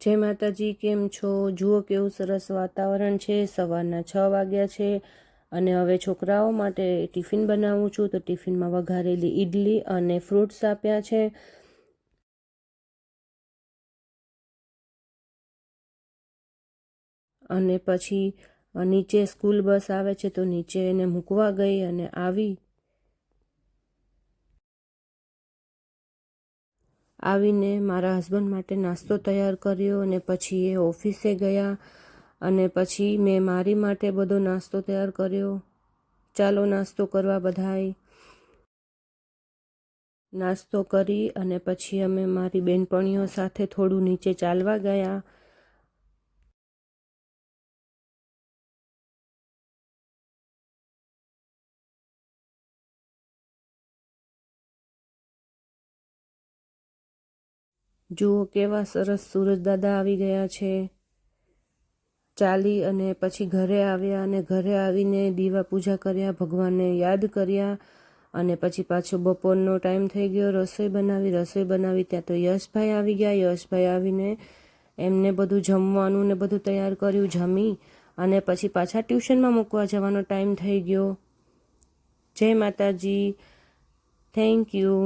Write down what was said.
જય માતાજી, કેમ છો? જુઓ કેવું સરસ વાતાવરણ છે. સવારના 6 વાગ્યા છે અને હવે છોકરાઓ માટે ટિફિન બનાવું છું. તો ટિફિનમાં વઘારેલી ઈડલી અને ફ્રૂટ્સ આપ્યા છે. અને પછી નીચે સ્કૂલ બસ આવે છે તો નીચે એને મૂકવા ગઈ અને આવીને મારા હસબન્ડ માટે નાસ્તો તૈયાર કર્યો અને પછી એ ઓફિસે ગયા અને પછી મેં મારી માટે બધો નાસ્તો તૈયાર કર્યો. ચાલો નાસ્તો કરવા બધાય. નાસ્તો કરી અને પછી અમે મારી બેનપણીઓ સાથે થોડું નીચે ચાલવા ગયા. જુઓ કેવા સરસ સૂરજ દાદા આવી ગયા છે. ચાલી અને પછી ઘરે આવ્યા અને ઘરે આવીને દીવા પૂજા કર્યા, ભગવાનને યાદ કર્યા અને પછી પાછો બપોરનો ટાઈમ થઈ ગયો. રસોઈ બનાવી ત્યાં તો યશભાઈ આવી ગયા. યશભાઈ આવીને એમને બધું જમવાનું ને બધું તૈયાર કર્યું. જમી અને પછી પાછા ટ્યુશનમાં મૂકવા જવાનો ટાઈમ થઈ ગયો. જય માતાજી. Thank you.